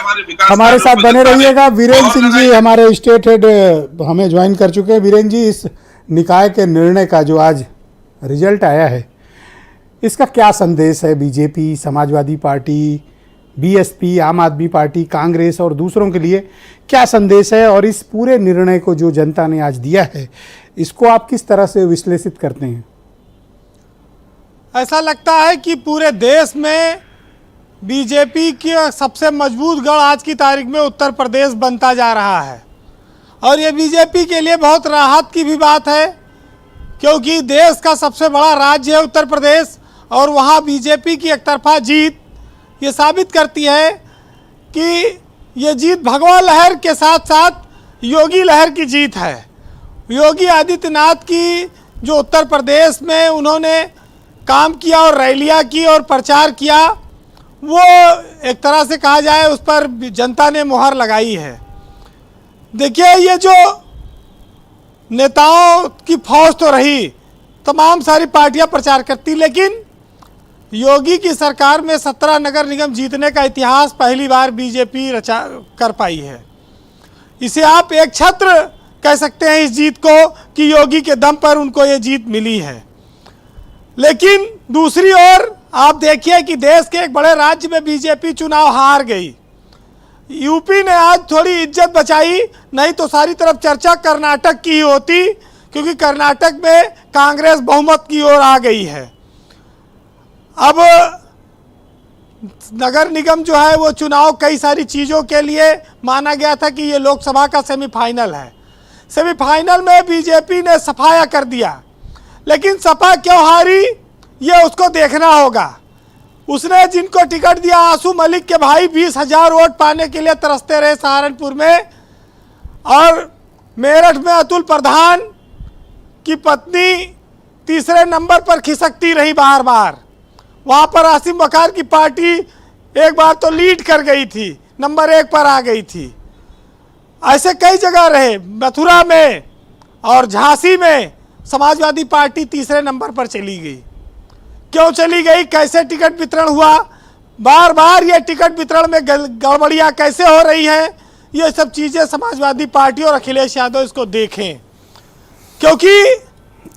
हमारे विकास हमारे साथ बने रहिएगा। वीरेंद्र सिंह जी हमारे स्टेट हेड हमें ज्वाइन कर चुके हैं। वीरेंद्र जी, इस निकाय के निर्णय का जो आज रिजल्ट आया है, इसका क्या संदेश है बीजेपी, समाजवादी पार्टी, बीएसपी, आम आदमी पार्टी, कांग्रेस और दूसरों के लिए क्या संदेश है? और इस पूरे निर्णय को जो जनता ने आज दिया है, इसको आप किस तरह से विश्लेषित करते हैं? ऐसा लगता है कि पूरे देश में बीजेपी की सबसे मजबूत गढ़ आज की तारीख में उत्तर प्रदेश बनता जा रहा है। और ये बीजेपी के लिए बहुत राहत की भी बात है, क्योंकि देश का सबसे बड़ा राज्य है उत्तर प्रदेश, और वहाँ बीजेपी की एकतरफा जीत ये साबित करती है कि ये जीत भगवा लहर के साथ साथ योगी लहर की जीत है। योगी आदित्यनाथ की जो उत्तर प्रदेश में उन्होंने काम किया और रैलियाँ की और प्रचार किया, वो एक तरह से कहा जाए उस पर जनता ने मुहर लगाई है। देखिए, ये जो नेताओं की फौज तो रही, तमाम सारी पार्टियां प्रचार करती, लेकिन योगी की सरकार में 17 नगर निगम जीतने का इतिहास पहली बार बीजेपी रचा कर पाई है। इसे आप एक छत्र कह सकते हैं इस जीत को, कि योगी के दम पर उनको ये जीत मिली है। लेकिन दूसरी ओर आप देखिए कि देश के एक बड़े राज्य में बीजेपी चुनाव हार गई। यूपी ने आज थोड़ी इज्जत बचाई, नहीं तो सारी तरफ चर्चा कर्नाटक की ही होती, क्योंकि कर्नाटक में कांग्रेस बहुमत की ओर आ गई है। अब नगर निगम जो है वो चुनाव कई सारी चीज़ों के लिए माना गया था कि ये लोकसभा का सेमीफाइनल है। सेमीफाइनल में बीजेपी ने सफाया कर दिया, लेकिन सपा क्यों हारी ये उसको देखना होगा। उसने जिनको टिकट दिया, आंसू मलिक के भाई 20,000 वोट पाने के लिए तरसते रहे सहारनपुर में, और मेरठ में अतुल प्रधान की पत्नी तीसरे नंबर पर खिसकती रही बार बार। वहाँ पर आसिम वकार की पार्टी एक बार तो लीड कर गई थी, नंबर 1 पर आ गई थी। ऐसे कई जगह रहे, मथुरा में और झांसी में समाजवादी पार्टी तीसरे नंबर पर चली गई। क्यों चली गई, कैसे टिकट वितरण हुआ, बार बार ये टिकट वितरण में गड़बड़ियाँ कैसे हो रही हैं, ये सब चीज़ें समाजवादी पार्टी और अखिलेश यादव इसको देखें। क्योंकि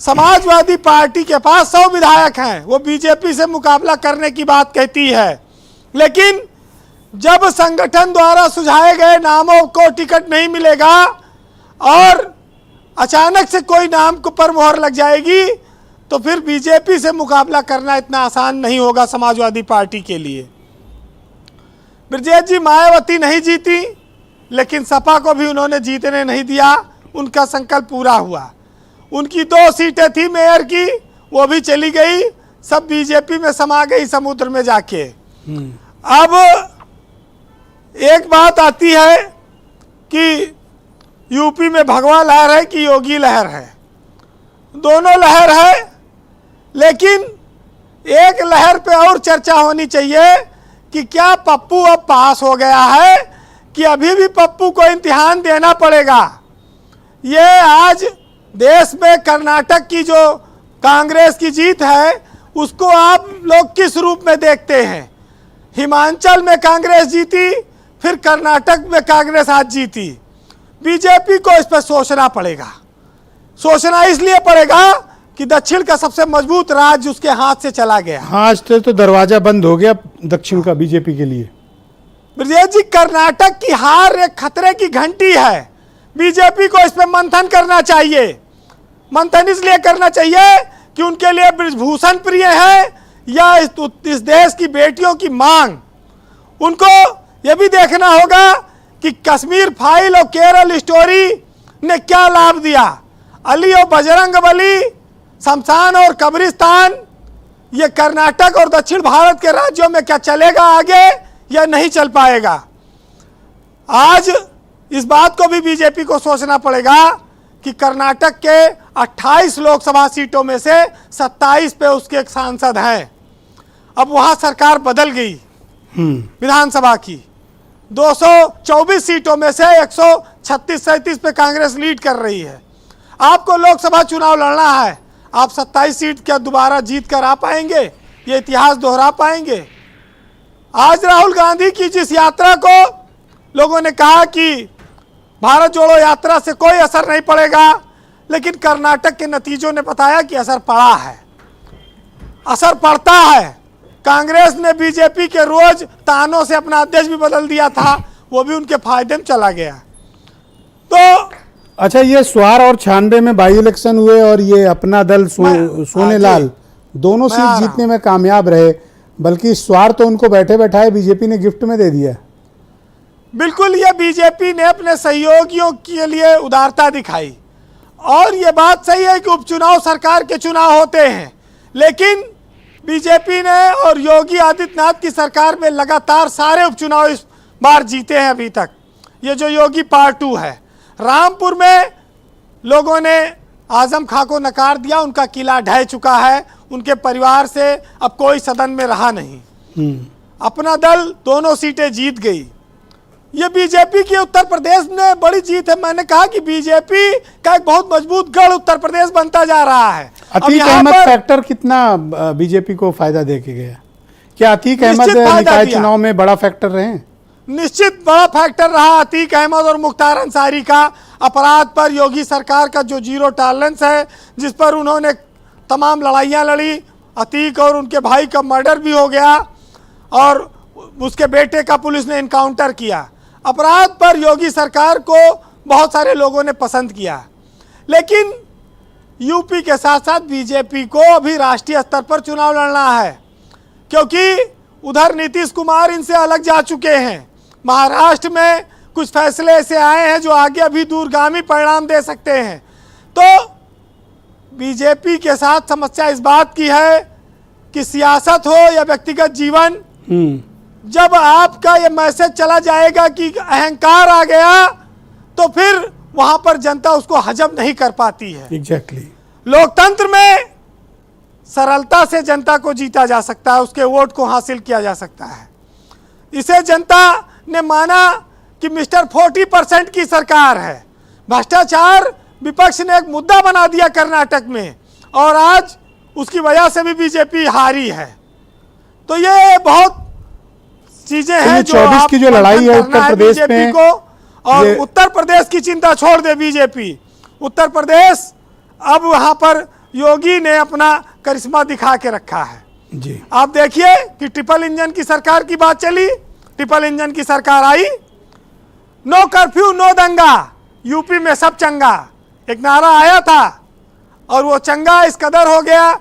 समाजवादी पार्टी के पास 100 विधायक हैं, वो बीजेपी से मुकाबला करने की बात कहती है, लेकिन जब संगठन द्वारा सुझाए गए नामों को टिकट नहीं मिलेगा और अचानक से कोई नाम को पर मोहर लग जाएगी, तो फिर बीजेपी से मुकाबला करना इतना आसान नहीं होगा समाजवादी पार्टी के लिए। ब्रजेश जी मायावती नहीं जीती, लेकिन सपा को भी उन्होंने जीतने नहीं दिया, उनका संकल्प पूरा हुआ। उनकी 2 सीटें थी मेयर की, वो भी चली गई, सब बीजेपी में समा गई समुद्र में जाके। अब एक बात आती है कि यूपी में भगवा लहर है कि योगी लहर है, दोनों लहर है, लेकिन एक लहर पे और चर्चा होनी चाहिए कि क्या पप्पू अब पास हो गया है कि अभी भी पप्पू को इम्तिहान देना पड़ेगा। ये आज देश में कर्नाटक की जो कांग्रेस की जीत है, उसको आप लोग किस रूप में देखते हैं? हिमाचल में कांग्रेस जीती, फिर कर्नाटक में कांग्रेस आज जीती। बीजेपी को इस पर सोचना पड़ेगा। सोचना इसलिए पड़ेगा कि दक्षिण का सबसे मजबूत राज्य उसके हाथ से चला गया। हाँ, आज तो दरवाजा बंद हो गया दक्षिण का बीजेपी के लिए। ब्रजेश जी, कर्नाटक की हार एक खतरे की घंटी है। बीजेपी को इस पर मंथन करना चाहिए। मंथन इसलिए करना चाहिए कि उनके लिए ब्रजभूषण प्रिय है या इस देश की बेटियों की मांग। उनको यह भी देखना होगा कि कश्मीर फाइल और केरल स्टोरी ने क्या लाभ दिया। अली और बजरंगबली, शमशान और कब्रिस्तान, ये कर्नाटक और दक्षिण भारत के राज्यों में क्या चलेगा आगे या नहीं चल पाएगा। आज इस बात को भी बीजेपी को सोचना पड़ेगा कि कर्नाटक के 28 लोकसभा सीटों में से 27 पे उसके एक सांसद हैं। अब वहाँ सरकार बदल गई विधानसभा की, 224 सीटों में से 136-37 पे कांग्रेस लीड कर रही है। आपको लोकसभा चुनाव लड़ना है, आप 27 सीट क्या दोबारा जीत कर आ पाएंगे? ये इतिहास दोहरा पाएंगे? आज राहुल गांधी की जिस यात्रा को लोगों ने कहा कि भारत जोड़ो यात्रा से कोई असर नहीं पड़ेगा, लेकिन कर्नाटक के नतीजों ने बताया कि असर पड़ा है, असर पड़ता है। कांग्रेस ने बीजेपी के रोज तानों से अपना अध्यक्ष भी बदल दिया था, वो भी उनके फायदे में चला गया। तो अच्छा, ये स्वार और 96 में बाई इलेक्शन हुए और ये अपना दल सोनेलाल दोनों सीट जीतने में कामयाब रहे, बल्कि स्वार तो उनको बैठे बैठाए बीजेपी ने गिफ्ट में दे दिया। बिल्कुल, ये बीजेपी ने अपने सहयोगियों के लिए उदारता दिखाई। और ये बात सही है कि उपचुनाव सरकार के चुनाव होते हैं, लेकिन बीजेपी ने और योगी आदित्यनाथ की सरकार में लगातार सारे उपचुनाव इस बार जीते हैं अभी तक। ये जो योगी पार्ट 2 है, रामपुर में लोगों ने आजम खां को नकार दिया, उनका किला ढह चुका है, उनके परिवार से अब कोई सदन में रहा नहीं। अपना दल दोनों सीटें जीत गई। ये बीजेपी की उत्तर प्रदेश में बड़ी जीत है। मैंने कहा कि बीजेपी का एक बहुत मजबूत गढ़ उत्तर प्रदेश बनता जा रहा है। अतीक अहमद फैक्टर कितना बीजेपी को फायदा दे के गया? क्या अतीक अहमद निकाय चुनाव में बड़ा फैक्टर रहे? निश्चित बड़ा फैक्टर रहा अतीक अहमद और मुख्तार अंसारी का। अपराध पर योगी सरकार का जो जीरो टॉलरेंस है, जिस पर उन्होंने तमाम लड़ाइयाँ लड़ी, अतीक और उनके भाई का मर्डर भी हो गया और उसके बेटे का पुलिस ने इनकाउंटर किया। अपराध पर योगी सरकार को बहुत सारे लोगों ने पसंद किया, लेकिन यूपी के साथ साथ बीजेपी को अभी राष्ट्रीय स्तर पर चुनाव लड़ना है, क्योंकि उधर नीतीश कुमार इनसे अलग जा चुके हैं। महाराष्ट्र में कुछ फैसले ऐसे आए हैं जो आगे अभी दूरगामी परिणाम दे सकते हैं। तो बीजेपी के साथ समस्या इस बात की है कि सियासत हो या व्यक्तिगत जीवन, जब आपका ये मैसेज चला जाएगा कि अहंकार आ गया, तो फिर वहां पर जनता उसको हजम नहीं कर पाती है। एग्जैक्टली। लोकतंत्र में सरलता से जनता को जीता जा सकता है, उसके वोट को हासिल किया जा सकता है। इसे जनता ने माना कि मिस्टर 40% की सरकार है। भ्रष्टाचार विपक्ष ने एक मुद्दा बना दिया कर्नाटक में, और आज उसकी वजह से भी बीजेपी हारी है। तो ये बहुत चीजें हैं जो 24 की जो लड़ाई है उत्तर प्रदेश में को, और उत्तर प्रदेश की चिंता छोड़ दे बीजेपी। उत्तर प्रदेश अब वहां पर योगी ने अपना करिश्मा दिखा के रखा है जी। आप देखिए कि ट्रिपल इंजन की सरकार की बात चली, ट्रिपल इंजन की सरकार आई, नो कर्फ्यू नो दंगा, यूपी में सब चंगा, एक नारा आया था, और वो चंगा इस कदर हो गया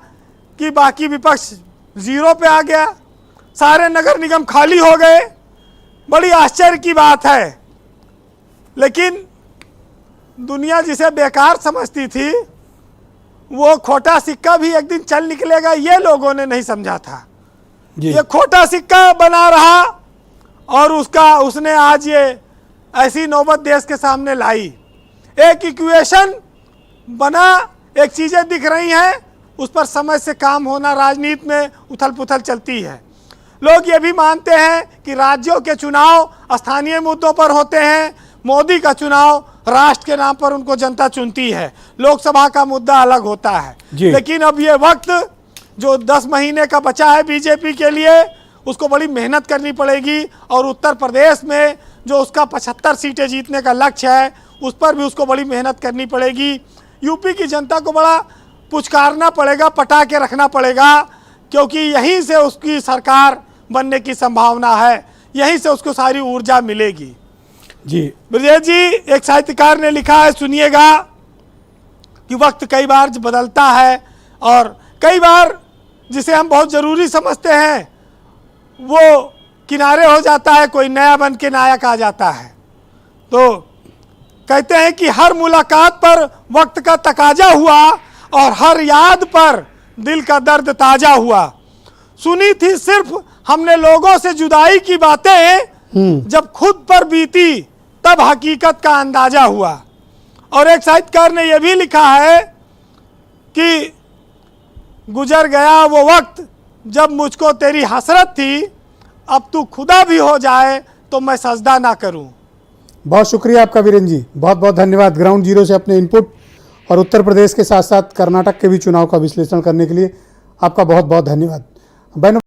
कि बाकी विपक्ष जीरो पे आ गया, सारे नगर निगम खाली हो गए। बड़ी आश्चर्य की बात है, लेकिन दुनिया जिसे बेकार समझती थी, वो खोटा सिक्का भी एक दिन चल निकलेगा, ये लोगों ने नहीं समझा था। ये खोटा सिक्का बना रहा, और उसने आज ये ऐसी नौबत देश के सामने लाई। एक इक्वेशन बना, एक चीजें दिख रही हैं, उस पर समय से काम होना, राजनीति में उथल पुथल चलती है। लोग ये भी मानते हैं कि राज्यों के चुनाव स्थानीय मुद्दों पर होते हैं, मोदी का चुनाव राष्ट्र के नाम पर उनको जनता चुनती है, लोकसभा का मुद्दा अलग होता है। लेकिन अब ये वक्त जो 10 महीने का बचा है बीजेपी के लिए, उसको बड़ी मेहनत करनी पड़ेगी, और उत्तर प्रदेश में जो उसका 75 सीटें जीतने का लक्ष्य है, उस पर भी उसको बड़ी मेहनत करनी पड़ेगी। यूपी की जनता को बड़ा पुचकारना पड़ेगा, पटा के रखना पड़ेगा, क्योंकि यहीं से उसकी सरकार बनने की संभावना है, यहीं से उसको सारी ऊर्जा मिलेगी। जी ब्रजेश जी, एक साहित्यकार ने लिखा है, सुनिएगा, कि वक्त कई बार बदलता है, और कई बार जिसे हम बहुत ज़रूरी समझते हैं वो किनारे हो जाता है, कोई नया बन के नायक आ जाता है। तो कहते हैं कि हर मुलाकात पर वक्त का तकाजा हुआ, और हर याद पर दिल का दर्द ताजा हुआ। सुनी थी सिर्फ हमने लोगों से जुदाई की बातें, जब खुद पर बीती तब हकीकत का अंदाजा हुआ। और एक साहित्यकार ने यह भी लिखा है कि गुजर गया वो वक्त जब मुझको तेरी हसरत थी, अब तू खुदा भी हो जाए तो मैं सजदा ना करूं। बहुत शुक्रिया आपका वीरेंद्र जी, बहुत बहुत धन्यवाद ग्राउंड जीरो से अपने इनपुट और उत्तर प्रदेश के साथ साथ कर्नाटक के भी चुनाव का विश्लेषण करने के लिए आपका बहुत बहुत धन्यवाद। बहनों